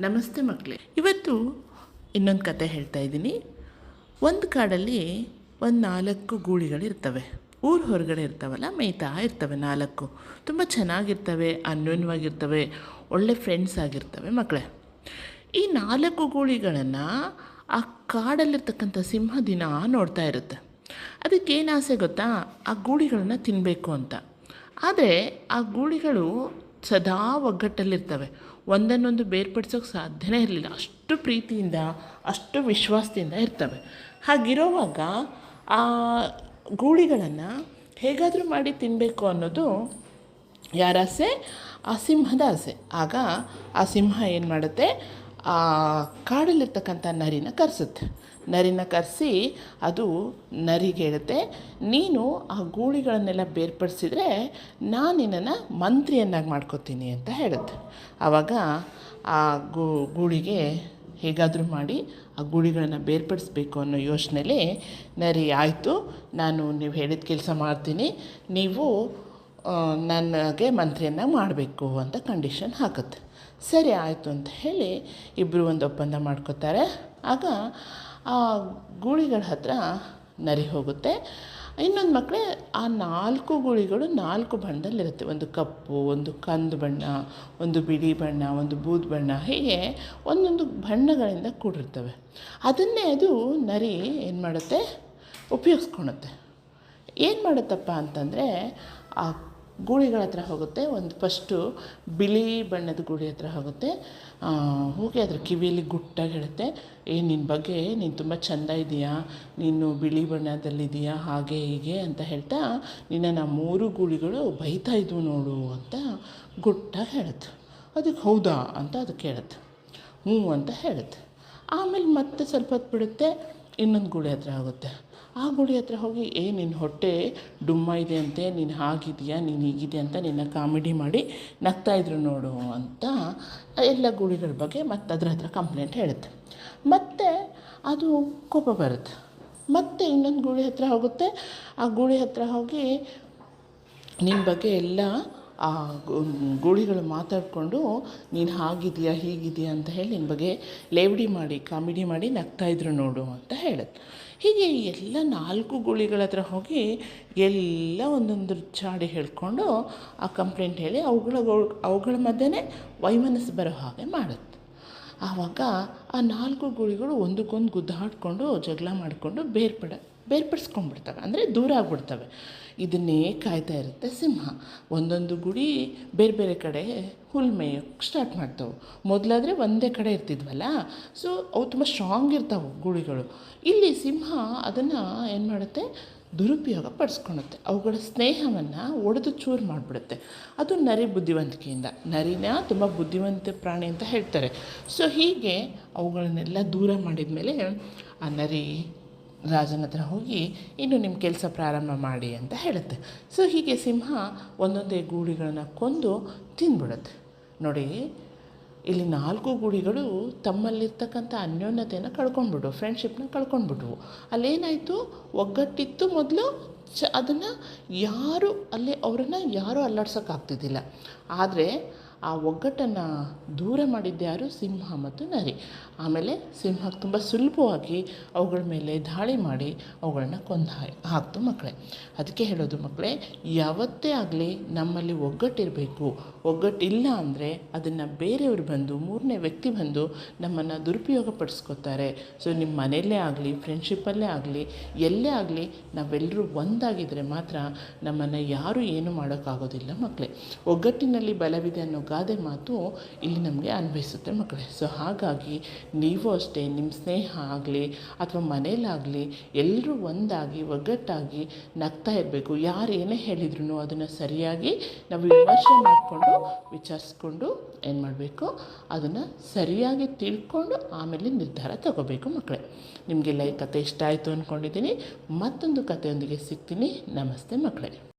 ನಮಸ್ತೆ ಮಕ್ಕಳೇ, ಇವತ್ತು ಇನ್ನೊಂದು ಕತೆ ಹೇಳ್ತಾ ಇದ್ದೀನಿ. ಒಂದು ಕಾಡಲ್ಲಿ ಒಂದು 4 ಗೂಳಿಗಳಿರ್ತವೆ. ಊರ ಹೊರಗಡೆ ಇರ್ತಾವಲ್ಲ, ಮೇಯ್ತಾ ಇರ್ತವೆ. 4 ತುಂಬ ಚೆನ್ನಾಗಿರ್ತವೆ, ಅನ್ಯೋನ್ಯವಾಗಿರ್ತವೆ, ಒಳ್ಳೆ ಫ್ರೆಂಡ್ಸ್ ಆಗಿರ್ತವೆ ಮಕ್ಕಳೇ. ಈ 4 ಗೂಳಿಗಳನ್ನು ಆ ಕಾಡಲ್ಲಿರ್ತಕ್ಕಂಥ ಸಿಂಹ ದಿನ ನೋಡ್ತಾ ಇರುತ್ತೆ. ಅದಕ್ಕೇನು ಆಸೆ ಗೊತ್ತಾ? ಆ ಗೂಳಿಗಳನ್ನ ತಿನ್ನಬೇಕು ಅಂತ. ಆದರೆ ಆ ಗೂಳಿಗಳು ಸದಾ ಒಗ್ಗಟ್ಟಲ್ಲಿರ್ತವೆ, ಒಂದನ್ನೊಂದು ಬೇರ್ಪಡಿಸೋಕ್ಕೆ ಸಾಧ್ಯನೇ ಇರಲಿಲ್ಲ. ಅಷ್ಟು ಪ್ರೀತಿಯಿಂದ, ಅಷ್ಟು ವಿಶ್ವಾಸದಿಂದ ಇರ್ತವೆ. ಹಾಗಿರೋವಾಗ ಆ ಗೂಳಿಗಳನ್ನು ಹೇಗಾದರೂ ಮಾಡಿ ತಿನ್ನಬೇಕು ಅನ್ನೋದು ಯಾರ ಆಸೆ? ಆ ಸಿಂಹದ ಆಸೆ. ಆಗ ಆ ಸಿಂಹ ಏನು ಮಾಡುತ್ತೆ? ಆ ಕಾಡಲ್ಲಿರ್ತಕ್ಕಂಥ ನರಿನ ಕರೆಸುತ್ತೆ. ನರಿನ ಕರೆಸಿ ಅದು ನರಿಗೆ ಹೇಳುತ್ತೆ, ನೀನು ಆ ಗೂಳಿಗಳನ್ನೆಲ್ಲ ಬೇರ್ಪಡಿಸಿದರೆ ನಾನು ನಿನ್ನನ್ನು ಮಂತ್ರಿಯನ್ನಾಗಿ ಮಾಡ್ಕೋತೀನಿ ಅಂತ ಹೇಳುತ್ತೆ. ಆವಾಗ ಆ ಗೂಳಿಗೆ ಹೇಗಾದರೂ ಮಾಡಿ ಆ ಗೂಳಿಗಳನ್ನು ಬೇರ್ಪಡಿಸ್ಬೇಕು ಅನ್ನೋ ಯೋಚನೆಯಲ್ಲಿ ನರಿ, ಆಯಿತು, ನಾನು ನೀವು ಹೇಳಿದ ಕೆಲಸ ಮಾಡ್ತೀನಿ, ನೀವು ನನಗೆ ಮಂತ್ರಿಯನ್ನಾಗಿ ಮಾಡಬೇಕು ಅಂತ ಕಂಡೀಷನ್ ಹಾಕುತ್ತೆ. ಸರಿ ಆಯಿತು ಅಂತ ಹೇಳಿ ಇಬ್ಬರು ಒಂದು ಒಪ್ಪಂದ ಮಾಡ್ಕೋತಾರೆ. ಆಗ ಆ ಗೂಳಿಗಳ ಹತ್ರ ನರಿ ಹೋಗುತ್ತೆ. ಇನ್ನೊಂದು ಮಕ್ಕಳೇ, ಆ 4 ಗೂಳಿಗಳು 4 ಬಣ್ಣದಲ್ಲಿರುತ್ತೆ. ಒಂದು ಕಪ್ಪು, ಒಂದು ಕಂದು ಬಣ್ಣ, ಒಂದು ಬಿಳಿ ಬಣ್ಣ, ಒಂದು ಬೂದು ಬಣ್ಣ, ಹೀಗೆ ಒಂದೊಂದು ಬಣ್ಣಗಳಿಂದ ಕೂಡಿರ್ತವೆ. ಅದನ್ನೇ ಅದು ನರಿ ಏನು ಮಾಡುತ್ತೆ? ಉಪಯೋಗಿಸ್ಕೊಳುತ್ತೆ. ಏನು ಮಾಡುತ್ತಪ್ಪ ಅಂತಂದರೆ, ಆ ಗೂಳಿಗಳ ಹತ್ರ ಹೋಗುತ್ತೆ. ಒಂದು ಫಸ್ಟು ಬಿಳಿ ಬಣ್ಣದ ಗೂಳಿ ಹತ್ರ ಹೋಗುತ್ತೆ. ಹೋಗಿ ಅದ್ರ ಕಿವಿಯಲ್ಲಿ ಗುಟ್ಟಾಗಿ ಹೇಳುತ್ತೆ, ನಿನ್ನ ಬಗ್ಗೆ ನೀನು ತುಂಬ ಚೆಂದ ಇದೆಯಾ, ನೀನು ಬಿಳಿ ಬಣ್ಣದಲ್ಲಿದೆಯಾ, ಹಾಗೆ ಹೀಗೆ ಅಂತ ಹೇಳ್ತಾ ನಿನ್ನನ್ನು 3 ಗೂಳಿಗಳು ಬೈತಾ ಇದ್ವು ನೋಡು ಅಂತ ಗುಟ್ಟಾಗಿ ಹೇಳುತ್ತೆ. ಅದಕ್ಕೆ ಹೌದಾ ಅಂತ ಅದಕ್ಕೆ ಹೇಳುತ್ತೆ. ಹ್ಞೂ ಅಂತ ಹೇಳುತ್ತೆ. ಆಮೇಲೆ ಮತ್ತೆ ಸ್ವಲ್ಪ ಹೊತ್ತು ಬಿಡುತ್ತೆ, ಇನ್ನೊಂದು ಗೂಳಿ ಹತ್ರ ಹೋಗುತ್ತೆ. ಆ ಗೂಳಿ ಹತ್ರ ಹೋಗಿ, ನಿನ್ನ ಹೊಟ್ಟೆ ಡುಮ್ಮ ಇದೆ ಅಂತೆ, ನೀನು ಹಾಗಿದೆಯಾ, ನೀನು ಹೀಗಿದೆ ಅಂತ ನಿನ್ನ ಕಾಮಿಡಿ ಮಾಡಿ ನಗ್ತಾಯಿದ್ರು ನೋಡು ಅಂತ ಎಲ್ಲ ಗೂಳಿಗಳ ಬಗ್ಗೆ ಮತ್ತೆ ಅದ್ರ ಹತ್ರ ಕಂಪ್ಲೇಂಟ್ ಹೇಳುತ್ತೆ. ಮತ್ತು ಅದು ಕೋಪ ಬರುತ್ತೆ. ಮತ್ತೆ ಇನ್ನೊಂದು ಗೂಳಿ ಹತ್ರ ಹೋಗುತ್ತೆ. ಆ ಗೂಳಿ ಹತ್ರ ಹೋಗಿ ನಿನ್ನ ಬಗ್ಗೆ ಎಲ್ಲ ಆ ಗೂಳಿಗಳು ಮಾತಾಡಿಕೊಂಡು, ನೀನು ಹಾಗಿದೆಯಾ ಹೀಗಿದೆಯಾ ಅಂತ ಹೇಳಿ ನಿನ್ನ ಬಗ್ಗೆ ಲೇವಡಿ ಮಾಡಿ ಕಾಮಿಡಿ ಮಾಡಿ ನಗ್ತಾಯಿದ್ರು ನೋಡು ಅಂತ ಹೇಳುತ್ತೆ. ಹೀಗೆ ಎಲ್ಲ 4 ಗೂಳಿಗಳ ಹತ್ರ ಹೋಗಿ ಎಲ್ಲ ಒಂದೊಂದು ಚಾಡಿ ಹೇಳ್ಕೊಂಡು ಆ ಕಂಪ್ಲೇಂಟ್ ಹೇಳಿ ಅವುಗಳ ಮಧ್ಯೆ ವೈಮನಸ್ಸು ಬರೋ ಹಾಗೆ ಮಾಡುತ್ತೆ. ಆವಾಗ ಆ 4 ಗೂಳಿಗಳು ಒಂದಕ್ಕೊಂದು ಗುದ್ದಾಡಿಕೊಂಡು ಜಗಳ ಮಾಡಿಕೊಂಡು ಬೇರ್ಪಡಿಸ್ಕೊಂಡ್ಬಿಡ್ತವೆ, ಅಂದರೆ ದೂರ ಆಗ್ಬಿಡ್ತವೆ. ಇದನ್ನೇ ಕಾಯ್ತಾ ಇರುತ್ತೆ ಸಿಂಹ. ಒಂದೊಂದು ಗುಡಿ ಬೇರೆ ಬೇರೆ ಕಡೆ ಹುಲ್ಲು ಮೇಯೋಕ್ಕೆ ಸ್ಟಾರ್ಟ್ ಮಾಡ್ತಾವೆ. ಮೊದಲಾದರೆ ಒಂದೇ ಕಡೆ ಇರ್ತಿದ್ವಲ್ಲ, ಸೊ ಅವು ತುಂಬ ಸ್ಟ್ರಾಂಗ್ ಇರ್ತಾವೆ ಗೂಳಿಗಳು. ಇಲ್ಲಿ ಸಿಂಹ ಅದನ್ನು ಏನು ಮಾಡುತ್ತೆ? ದುರುಪಯೋಗ ಪಡಿಸ್ಕೊಳುತ್ತೆ. ಅವುಗಳ ಸ್ನೇಹವನ್ನು ಒಡೆದು ಚೂರು ಮಾಡಿಬಿಡುತ್ತೆ. ಅದು ನರಿ ಬುದ್ಧಿವಂತಿಕೆಯಿಂದ. ನರಿನ ತುಂಬ ಬುದ್ಧಿವಂತ ಪ್ರಾಣಿ ಅಂತ ಹೇಳ್ತಾರೆ. ಸೊ ಹೀಗೆ ಅವುಗಳನ್ನೆಲ್ಲ ದೂರ ಮಾಡಿದ ಮೇಲೆ ಆ ನರಿ ರಾಜನ ಹತ್ರ ಹೋಗಿ, ಇನ್ನು ನಿಮ್ಮ ಕೆಲಸ ಪ್ರಾರಂಭ ಮಾಡಿ ಅಂತ ಹೇಳುತ್ತೆ. ಸೊ ಹೀಗೆ ಸಿಂಹ ಒಂದೊಂದೇ ಗೂಳಿಗಳನ್ನು ಕೊಂದು ತಿಂದ್ಬಿಡುತ್ತೆ. ನೋಡಿ, ಇಲ್ಲಿ 4 ಗೂಳಿಗಳು ತಮ್ಮಲ್ಲಿರ್ತಕ್ಕಂಥ ಅನ್ಯೋನ್ಯತೆಯನ್ನು ಕಳ್ಕೊಂಡ್ಬಿಟ್ವು, ಫ್ರೆಂಡ್ಶಿಪ್ನ ಕಳ್ಕೊಂಡ್ಬಿಟ್ವು. ಅಲ್ಲೇನಾಯಿತು? ಒಗ್ಗಟ್ಟಿತ್ತು ಮೊದಲು, ಅದನ್ನು ಅವರನ್ನು ಯಾರೂ ಅಲ್ಲಾಡ್ಸೋಕ್ಕಾಗ್ತಿದ್ದಿಲ್ಲ. ಆದರೆ ಆ ಒಗ್ಗಟ್ಟನ್ನು ದೂರ ಮಾಡಿದ್ದ್ಯಾರು? ಸಿಂಹ ಮತ್ತು ನರಿ. ಆಮೇಲೆ ಸಿಂಹಕ್ಕೆ ತುಂಬ ಸುಲಭವಾಗಿ ಅವುಗಳ ಮೇಲೆ ದಾಳಿ ಮಾಡಿ ಅವುಗಳನ್ನ ಹಾಕ್ತು ಮಕ್ಕಳೇ. ಅದಕ್ಕೆ ಹೇಳೋದು ಮಕ್ಕಳೇ, ಯಾವತ್ತೇ ಆಗಲಿ ನಮ್ಮಲ್ಲಿ ಒಗ್ಗಟ್ಟಿರಬೇಕು. ಒಗ್ಗಟ್ಟಿಲ್ಲ ಅಂದರೆ ಅದನ್ನು ಬೇರೆಯವರು ಬಂದು, 3ನೇ ವ್ಯಕ್ತಿ ಬಂದು ನಮ್ಮನ್ನು ದುರುಪಯೋಗ ಪಡಿಸ್ಕೊತಾರೆ. ಸೊ ನಿಮ್ಮ ಮನೆಯಲ್ಲೇ ಆಗಲಿ, ಫ್ರೆಂಡ್ಶಿಪ್ಪಲ್ಲೇ ಆಗಲಿ, ಎಲ್ಲೇ ಆಗಲಿ ನಾವೆಲ್ಲರೂ ಒಂದಾಗಿದ್ದರೆ ಮಾತ್ರ ನಮ್ಮನ್ನು ಯಾರೂ ಏನೂ ಮಾಡೋಕ್ಕಾಗೋದಿಲ್ಲ ಮಕ್ಕಳೇ. ಒಗ್ಗಟ್ಟಿನಲ್ಲಿ ಬಲವಿದೆ ಅನ್ನೋ ಗಾದೆ ಮಾತು ಇಲ್ಲಿ ನಮಗೆ ಅನ್ವಯಿಸುತ್ತೆ ಮಕ್ಕಳೇ. ಸೊ ಹಾಗಾಗಿ ನೀವು ಅಷ್ಟೇ, ನಿಮ್ಮ ಸ್ನೇಹ ಆಗಲಿ ಅಥವಾ ಮನೇಲಾಗಲಿ ಎಲ್ಲರೂ ಒಂದಾಗಿ ಒಗ್ಗಟ್ಟಾಗಿ ನಗ್ತಾ ಇರಬೇಕು. ಯಾರು ಏನೇ ಹೇಳಿದ್ರು ಅದನ್ನು ಸರಿಯಾಗಿ ನಾವು ವಿಮರ್ಶೆ ಮಾಡಿಕೊಂಡು ವಿಚಾರಿಸ್ಕೊಂಡು ಏನು ಮಾಡಬೇಕು? ಅದನ್ನು ಸರಿಯಾಗಿ ತಿಳ್ಕೊಂಡು ಆಮೇಲೆ ನಿರ್ಧಾರ ತಗೋಬೇಕು ಮಕ್ಕಳೇ. ನಿಮಗೆಲ್ಲ ಈ ಕತೆ ಇಷ್ಟ ಆಯಿತು ಅಂದ್ಕೊಂಡಿದ್ದೀನಿ. ಮತ್ತೊಂದು ಕಥೆಯೊಂದಿಗೆ ಸಿಗ್ತೀನಿ. ನಮಸ್ತೆ ಮಕ್ಕಳೇ.